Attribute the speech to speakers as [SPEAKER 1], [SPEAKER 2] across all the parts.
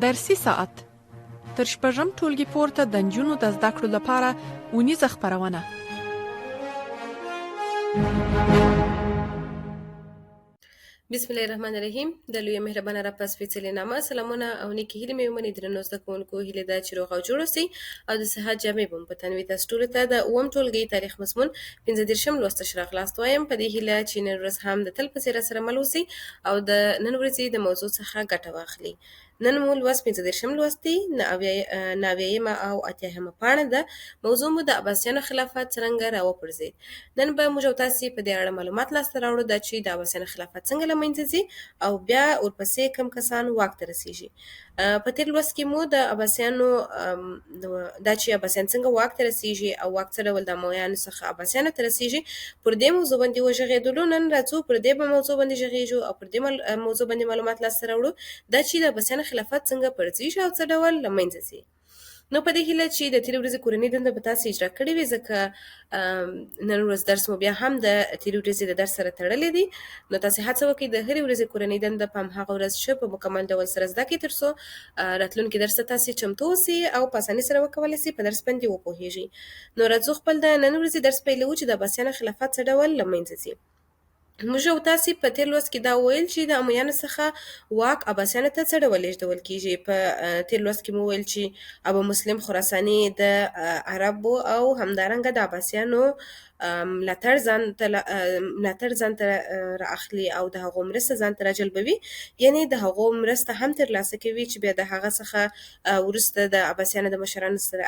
[SPEAKER 1] درسي ساعت تر شپږم ټولګي پورته د نجونو د زده کړو لپاره اونیزه خپرونه.
[SPEAKER 2] بسم الله الرحمن الرحیم. د لوی مهربانه رب په سپېڅلي نامه سلامونه او نیکې هیلې مې ومنئ. درنو زده کوونکو، هیلې ده چې روغ او جوړ اوسئ او د صحت جامې به مو په تن وي. تاسو ټولو ته د اووم ټولګي تاریخ مضمون 15 لوست راغلاست وایم. په دې هیله چې نن ورځ هم د تل په څېر سره مل اوسئ او د نن ورځې د موضوع څخه ګټه واخلئ. نن مو لوست 15 لوست دی، 90 او 80 پاڼه ده. موضوع مو د عباسیانو خلافت څرنګه راوپرځېد. نن به موږ او تاسې په دې اړه معلومات لاسته راوړو دا چې د عباسیانو خلافت څنګه له منځه ځي او بیا ورپسې کوم کسان واک ته رسیږي. په تېر لوست کې مو د عباسیانو دا چې عباسیان څنګه واک ته رسیږي او واک څه ډول د امویانو څخه عباسیانو ته رسیږي پر دې موضوع باندې وغږېدلو. نن راځو پر دې موضوع باندې غږېږو او پر دې موضوع باندې معلومات لاسته راوړو دا چې د عباسیانو خلافت څنګه پرځېږي او څه ډول له منځه ځي. نو په دې هیله چې د تېرې ورځې کورنۍ دنده به تاسې اجرا کړې وي، ځکه نن ورځ درس مو بیا هم د تېرې ورځې د درس سره تړلی دی. نو تاسې هڅه وکړئ د هرې ورځې کورنۍ دنده په همهغه ورځ ښه په مکمل ډول سره زده کړئ، تر څو راتلونکي درس ته تاسې چمتو اوسئ او په اسانۍ سره وکولی سئ په درس باندې وپوهېږئ. نو راځو خپل د نن ورځې درس پیلوو چې د عباسیانو خلافت څه ډول له منځه ځي. موږ او تاسې په تېر لوست کې دا وویل چې د امویانو څخه واک عباسیانو ته څه ډول لیږدول کېږي. په تېر لوست کې مو وویل چې ابو مسلم خراساني د عربو او همدارنګه د عباسیانو ملاتړ ځان ته را اخلي او د هغو مرسته ځان ته را جلبوي، یعنې د هغو مرسته هم ترلاسه کوي چې بیا د هغه څخه وروسته د عباسیانو د مشرانو سره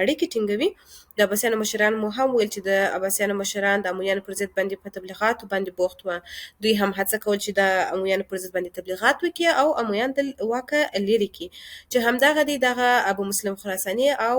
[SPEAKER 2] اړیکې ټینګوي. د عباسیانو مشران مو هم ویل چې د عباسیانو مشران د امویانو پر ضد باندې په تبلیغاتو باندې بوخت وه. دوی هم هڅه کول چې د امویانو پر ضد باندې تبلیغات وکړي او امویان د واکه لرې کړي، چې همدغه دی دغه ابو مسلم خراساني او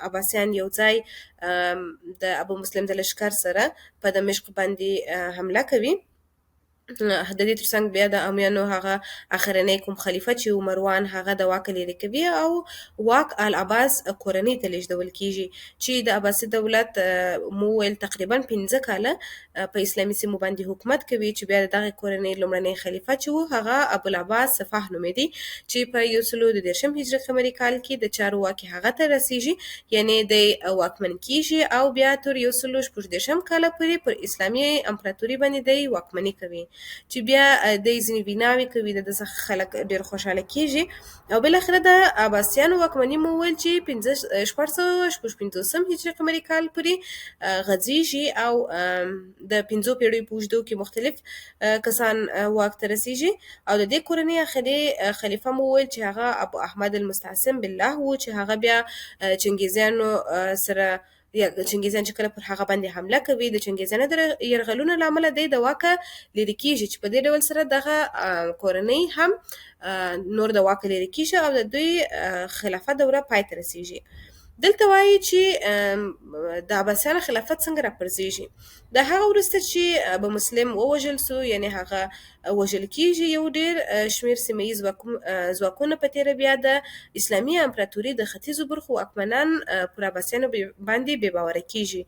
[SPEAKER 2] عباسیان یو ځای د ابو مسلم د لښکر سره په دمشق باندې حمله کوي. د دې ترڅنګ بیا د امویانو هغه اخرنی کوم خلیفه چې مروان هغه د واک لرې کوي او واک العباس کورنۍ ته لیږدول کېږي، چې د عباسي دولت مو ویل تقریبا 15 کاله په اسلامي سیمو باندې حکومت کوي، چې بیا د دغې کورنۍ لومړنی خلیفه چې و هغه ابوالعباس صفاح نومېدی، چې په 130 هجري قمري کال کې د چارو واک هغه ته رسیږي، یعنې د واکمن کېږي او بیا تر 140 کاله پورې پر اسلامي امپراتوري باندې د واکمني کوي، چې بیا د ځینې ویناوې کوي د څخه خلک ډېر خوشحاله کېږي. او بالاخره د عباسیانو واکمني مو ویل چې 1456 هجري قمري کال پورې غځېږي او د 5 پیړیو په اوږدو کې مختلف کسان واک ته رسیږي. او د دې کورنۍ اخري خلیفه مو ویل چې هغه ابو احمد المستعصم بالله و، چې هغه بیا چنګیزیانو سره چنګیزیان چې کله پر هغه باندې حمله کوي د چنګیزیانو د یرغلونو له امله دی د واکه لرې کېږي، چې په دې ډول سره دغه کورنۍ هم نور د واکه لرې کېږي او د دوی خلافت دوره پای ته رسیږي. دلته وایي چې د عباسیانو خلافت څنګه راپرځېږي. د هغه وروسته چې ابو مسلم ووژل سو، یعنې هغه وژل کېږي، یو ډېر شمېر سیمه ییز ځواکونه په تېره بیا د اسلامي امپراتوري د ختیځو برخو واکمنان پر عباسیانو باندې بې باوره کېږي،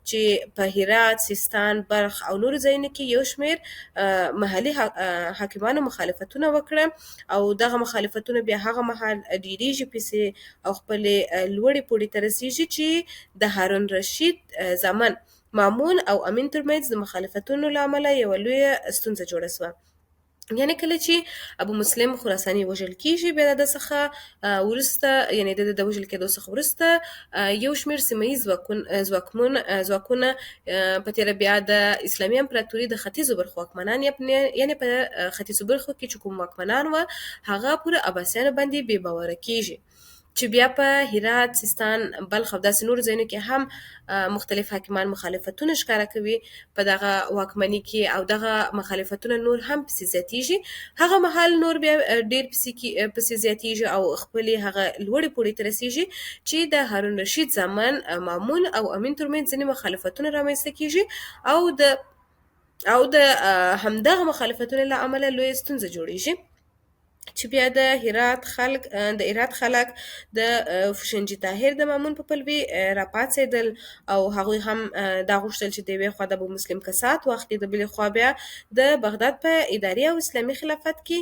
[SPEAKER 2] چې په هرات، سیستان، بلخ او نورو ځایونو کې یو شمېر محلي حاکمانو مخالفتونه وکړه او دغه مخالفتونه بیا هغه مهال ډېرېږي پسې او خپلې لوړې پوړې ته رسېږي، چې د هارون رشید زامن مامون او امین ترمنځ د مخالفتونو له امله یوه لویه ستونزه جوړه سوه. یعنې کله چې ابو مسلم خراساني وژل کېږي، بیا د څخه وروسته، یعنې د وژل کېدو څخه وروسته یو شمېر سیمه ییز ځواکونه په تېره بیا د اسلامي امپراتوري د ختیځو برخو واکمنان، یعنې په ختیځو برخو کې چې کوم واکمنان وه هغه پر عباسیانو باندې بې باوره کېږي، چې بیا په هرات، سیستان، بلخ او داسې نورو ځایونو کې هم مختلف حاکمان مخالفتونه ښکاره کوي په دغه واکمني کې او دغه مخالفتونه نور هم پسې زیاتېږي. هغه مهال نور بیا ډېر پسې زیاتېږي او خپلې هغه لوړې پوړې ته رسېږي، چې د هارون رشید زامن مامون او امین ترمنځ ځینې مخالفتونه رامنځته کېږي او د همدغه مخالفتونو له امله لویه ستونزه جوړېږي. چې بیا د هرات خلک د فوشنجي طاهر د مامون په پلوي راپاڅېدل او هغوی هم دا غوښتل چې د یوې خوا د ابو مسلم کسات واخلي، د بلې خوا بیا د بغداد په اداري او اسلامي خلافت کې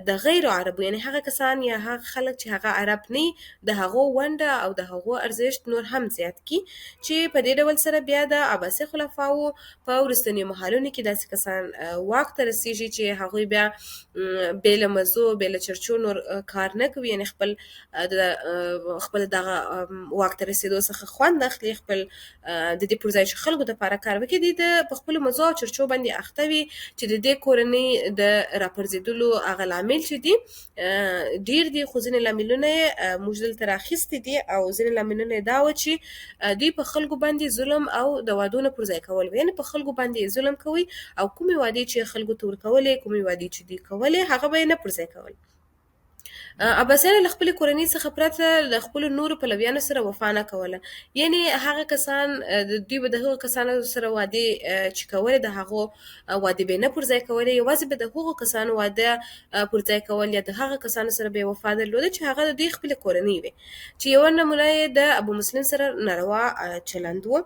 [SPEAKER 2] د غیر عربو یعنی هغه کسان یا هغه خلک چې هغه عرب نه د هغو ونډه او د هغو ارزښت نور هم زیات کی، چې په دې ډول سره بیا د عباسي خلفاو په وروستنیو مهالونو کې داسې کسان واک ته رسیږي چې هغوی بیا بې له مزو بې له چرچو نور کار نه کوي، یعنی خپل دغه واک ته رسېدو څخه خوند اخلي، خپل د دې پر ځای چې خلکو دپاره کار وکړي دوی د په خپلو مزو او چرچو باندې اخته وي، چې د دې کورنۍ د راپرځېدلو هغه لامل چې دي ډېر دي، خو ځینې لاملونه یې موږ دلته راخیستي دي او ځینې لاملونه یې دا وه چې دوی په خلکو باندې ظلم او د وعدو نه پر ځای کول، یعنې په خلکو باندې ظلم کوي او کومې وعدې چې خلکو ته ورکولې، کومې وعدې چې دوی کولې هغه به یې نه پر ځای کول. عباسیانو له خپلې کورنۍ څخه پرته له خپلو نورو پلویانو سره وفا نه کوله، یعنې هغه کسان دوی به د هغو کسانو سره وعدې چې کولې د هغو وعدې به یې نه پر ځای کولې، یوازې به د هغو کسانو واده پر ځای کول یا د هغه کسانو سره به یې وفا درلوده چې هغه د دوی خپلې کورنۍ وې، چې یوه نمونه یې د ابو مسلم سره ناروا چلند و.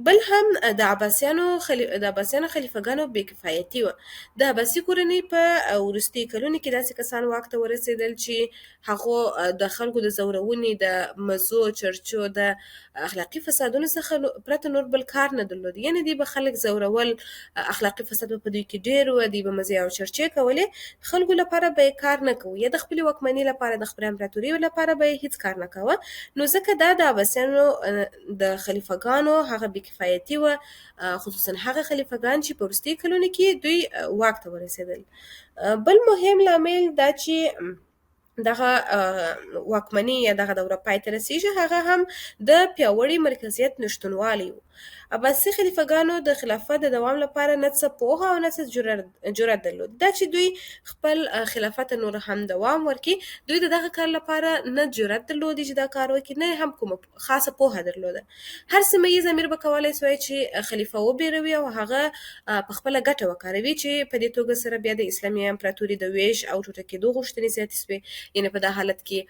[SPEAKER 2] بل هم د عباسیانو خلیفګانو بې کفایتي وه. د عباسي کورنۍ په وروستي کلونو کې داسې کسان واک ته ورسېدل چې هغو د خلکو د ځورونې، د مزو چرچو، د اخلاقي فسادونو څخه پرته نور بل کار نه درلود، یعنې دوی به خلک ځورول، اخلاقي فساد به په دوی کې ډېر و، دوی به مزې او چرچې کولې، خلکو لپاره به یې کار نه کوو یا د خپلې واکمنۍ لپاره د خپلې امپراتورۍ لپاره به یې هېڅ کار نه کوه، نو ځکه دا د عباسیانو د خلیفګانو هغه بې کفایتي وه، خصوصا هغه خلیفګان چې په وروستیو کلونو کې دوی واک ته ورسېدل. بل مهم لامل دا چې دغه واکمني یا دغه دوره پای ته رسېږي هغه هم د پیاوړي مرکزیت نشتونوالی و. عباسي خلیفګانو د خلافت د دوام لپاره نه څه پوهه او نه څه جرأت درلود، دا چې دوی خپل خلافت نور هم دوام ورکړي، دوی د دغه کار لپاره نه جرأت درلودی چې دا کار وکړي، نه هم کومه خاصه پوهه درلوده. هر سیمه ییز امیر به کولی سوی چې خلیفه وبېروي او هغه په خپله ګټه وکاروي، چې په دې توګه سره بیا د اسلامي امپراتوري د ویش او ټوټه کېدو غوښتنې زیاتې سوې، یعنې په دا حالت کې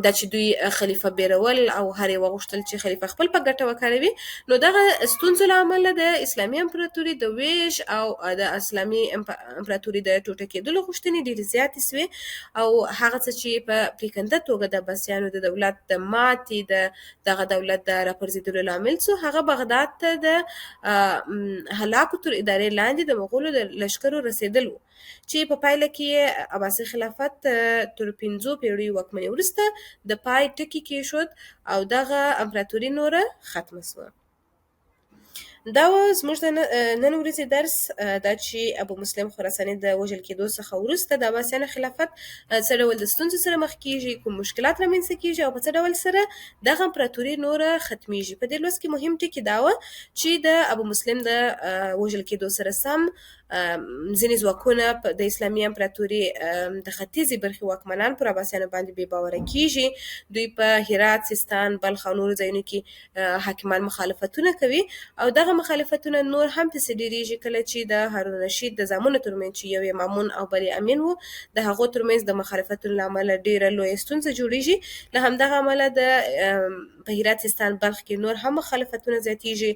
[SPEAKER 2] دا چې دوی خلیفه بیرول او هر یو غوښتل چې خلیفه خپل په ګټه وکاروي، نو دغه ستونزو له امله د اسلامي امپراتوري د ویش او د اسلامي امپراتوري د ټوټه کېدلو غوښتنې ډېرې زیاتې سوې، او هغه څه چې په پرېکنده توګه د عباسیانو د دولت د ماتې، د دغه دولت د راپرځېدلو لامل سو، هغه بغداد ته د هلاکو تر ادارې لاندې د مغولو د لشکرو رسېدل و، چې په پایله کې عباسي خلافت تر 5 پیړیو واکمنۍ وروسته د پای ټکي کېښود او دغه امپراتوري نوره ختمه سوه. دا و زموږ د نن ورځې درس، دا چې ابو مسلم خراساني د وژل کېدو څخه وروسته د عباسیانو خلافت څه ډول د ستونزو سره مخ کېږي، کوم مشکلات رامنځته کېږي او په څه ډول سره دغه امپراتوري نوره ختمیږي. په دې لوست کې مهم ټکي دا و چې د ابو مسلم د وژل کېدو سره سم ځینې ځواکونه د اسلامي امپراتوري د ختیځې برخې واکمنان پر عباسیانو باندې بې باوره کېږي، دوی په هرات، سیستان، بلخ او نورو ځایونو کې حاکمان مخالفتونه کوي او دغه مخالفتونه نور هم پسې ډېرېږي کله چې د هارون الرشید د زامنو ترمنځ چې یو یې مامون او بل یې امین و، د هغو ترمنځ د مخالفتونو له امله ډېره لویه ستونزه جوړېږي. له همدغه امله په هرات، سیستان، بلخ کې نور هم مخالفتونه زیاتېږي،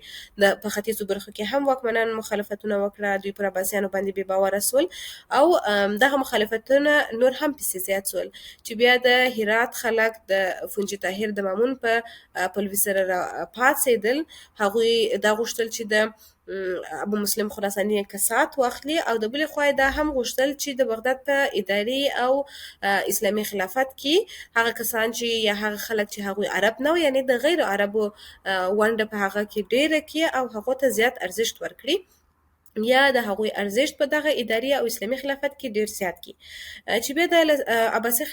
[SPEAKER 2] په ختیځو برخو کې هم واکمنان مخالفتونه وکړه، دوی پر عباسیانو باندې بې باوره سول او دغه مخالفتونه نور هم پسې زیات سول، چې بیا د هرات خلک د فونجي طاهر د مامون په پلوي سره پاڅېدل، هغوی دا غوښتل چې د ابو مسلم خراساني کسات واخلي او د بلې خوا دا هم غوښتل چې د بغداد په اداري او اسلامي خلافت کې هغه کسان چې یا هغه خلک چې هغوی عرب نه و، یعنې د غیر عربو ونډه په هغه کې ډېره کړي او هغو ته زیات ارزښت ورکړي، یا د هغوی ارزښت په دغه اداري او اسلامي خلافت کې ډېر زیات کی، چې بیا د عباسي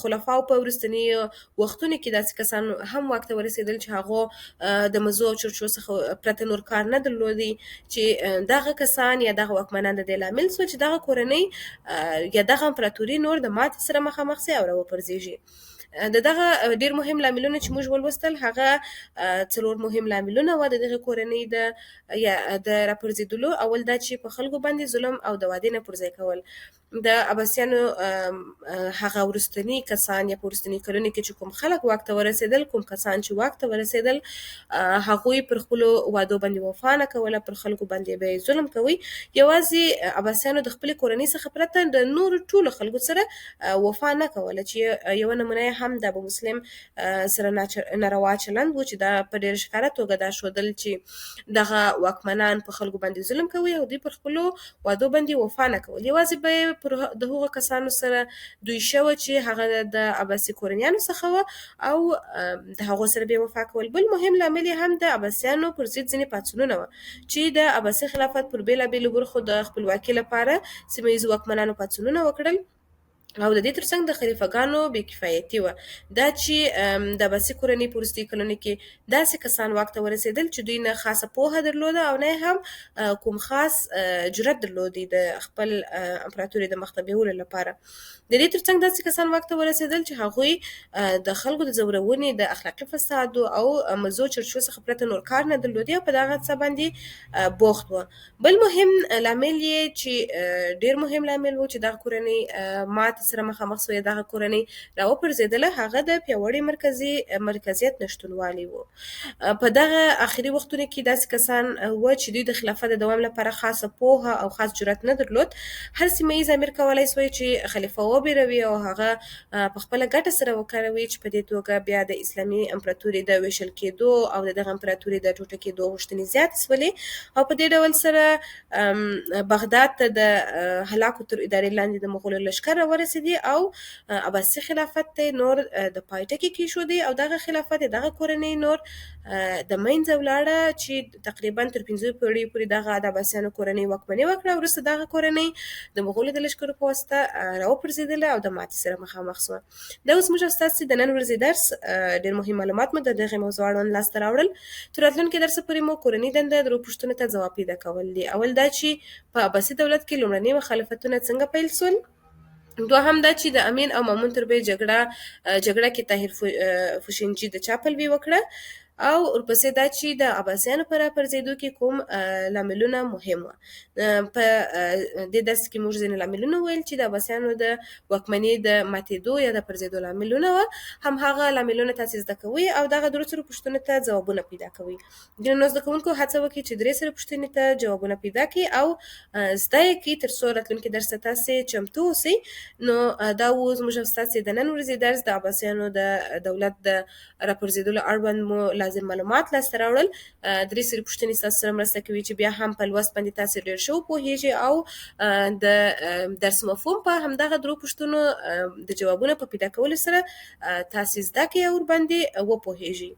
[SPEAKER 2] خلفاو په وروستنیو وختونو کې داسې کسان هم واک ته ورسېدل چې هغو د مزو او چرچو څخه پرته نور کار نه درلودی، چې دغه کسان یا دغه واکمنان د دې لامل سو چې دغه کورنۍ یا دغه امپراتوري نور د ماتې سره مخامخ سي او راوپرځېږي. د دغه ډیر مهم لاملونه چې موږ ولوستل هغه 4 مهم لاملونه و د دغه کورنۍ د راپرځېدلو. اول دا چې په خلکو باندې ظلم او د وعدې نه پرځای کول. د عباسیانو هغه وروستني کسان یا په وروستني کلونو کې چې کوم خلک واک ته ورسېدل، کوم کسان چې واک ته ورسېدل، هغوی پر خپلو وعدو باندې وفا نه کوله، پر خلکو باندې به ظلم کوي. یوازې عباسیانو د خپلې کورنۍ څخه پرته د نورو ټولو خلکو سره وفا نه کوله، چې یوه نمونه یې هم د ابو مسلم سره ناروا چلند و، چې دا په ډېره ښکاره توګه دا ښودل چې دغه واکمنان په خلکو باندې ظلم کوي او دوی پر خپلو وعدو باندې وفا نه کول. یوازې به یې پر د هغو کسانو سره دوی شوه چې هغه د عباسي کورنیانو څخه وه او د هغو سره به یې وفا کول. بل مهم لامل یې هم د عباسیانو پر ضد ځینې پاڅونونه وه چې د عباسي خلافت پر بېلابېلو برخو د خپلواکۍ لپاره سیمه ییزو واکمنانو پاڅونونه وکړل او د دې ترڅنګ د خلیفګانو بې کفایتي وه. دا چې د عباسي کورنۍ په وروستي کلونو کې داسې کسان واک ته ورسېدل چې دوی نه خاصه پوهه درلوده او نه هم کوم خاص جرأت درلودی د خپل امپراتورۍ د مخته بیولو لپاره. د دې ترڅنګ داسې کسان واک ته ورسېدل چې هغوی د خلکو د ځورونې، د اخلاقي فسادو او مزو چرچو څخه پرته نور کار نه درلودی او په دغه څه باندې بوخت وه. بل مهم لامل یې چې ډېر مهم لامل و چې دغه کورنۍ ماتې سره مخامخ سوې، دغه کورنۍ راوپرځېدله، هغه د پیاوړي مرکزیت نشتونوالی و. په دغه آخري وختونو کې داسې کسان و چې دوی د خلافت د دوام لپاره خاصه پوهه او خاص جرأت نه درلود. هر سیمه ییز امیر کولی سوی چې خلیفه وبېروي او هغه په خپله ګټه سره وکاروي، چې په دې توګه بیا د اسلامي امپراتورۍ د ویشل کېدو او د دغه امپراتورۍ د ټوټه کېدو غوښتنې زیاتې سولې او په دې ډول سره بغداد ته د هلاکو تر ادارې لاندې د مغولو لښکر راورسېدي او عباسي خلافت ته نور د پای ټکی کېښودی او دغه خلافت دغه کورنۍ نور د منځه ولاړه، چې تقریبا تر 5 پیړیو پورې دغه د عباسیانو کورنۍ واکمني وکړه. وروسته دغه کورنۍ د مغولو د لښکرو په واسطه راوپرځېدله او د ماتې سره مخامخ سوه. دا اوس موږ ستاسې د نن ورځې درس ډېر مهم معلومات مو د دغې موضوع اړوند لاسته راوړل. تر راتلونکي درسه پورې مو کورنۍ دنده درو پوښتنو ته ځواب پیدا کول دي. اول دا چې په عباسي دولت کې لومړني مخالفتونه څنګه پیل سول، دوهم دا چې د امین او مامون تربیه جګړه کې طاهر فوشنجي د چا پلوي وکړه، او ورپسې دا چې د عباسیانو په راپرځېدو کې کوم لاملونه مهم وه. په دې درس کې موږ ځینې لاملونه ویل چې د عباسیانو د واکمنۍ د ماتېدو یا د پرځېدو لاملونه وه، همهغه لاملونه تاسې زده کوئ او دغه درو سرو پوښتنو ته ځوابونه پیدا کوئ. نو زده کوونکو هڅه وکړئ چې 3 سرې پوښتنې ته جوابونه پیدا کړئ او زده یې کړئ تر څو راتلونکي درس ته تاسې چمتو اوسئ. نو دا و زموږ او ستاسې د نن ورځې درس د عباسیانو د دولت د راپرځېدلو اړوند مو لازم معلومات لاسته راوړل. 3 سرې پوښتنې ستاسو سره مرسته کوي چې بیا هم په لوست باندې تاسې ډېر ښه وپوهېږئ او د درس مفهوم په همدغه درو پوښتنو د جوابونو په پیدا کولو سره تاسې زده کړئ او ورباندې وپوهېږئ.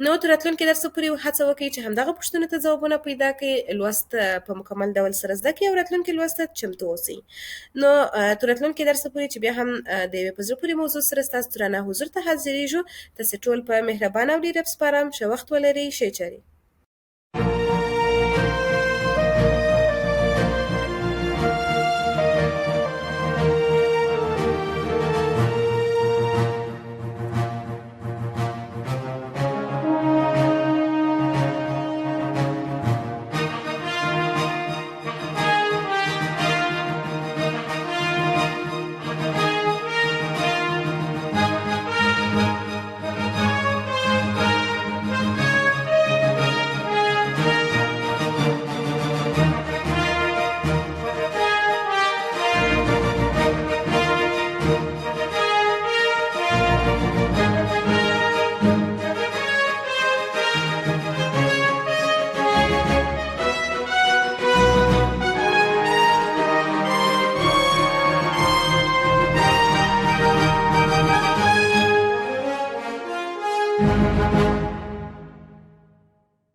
[SPEAKER 2] نو تر راتلونکي درسه پورې هڅه وکړئ چې همدغه پوښتنو ته ځوابونه پیدا کړئ، لوست په مکمل ډول سره زده کړئ او راتلونکي لوست ته چمتو اوسئ. نو تر راتلونکي درسه پورې چې بیا هم د یوې په زړه پورې موضوع سره ستاسو درانه حضور ته حاضرېږو. تاسې ټول په مهربانه او ډېر سپارم. ښه وخت ولرئ، ښې چارې.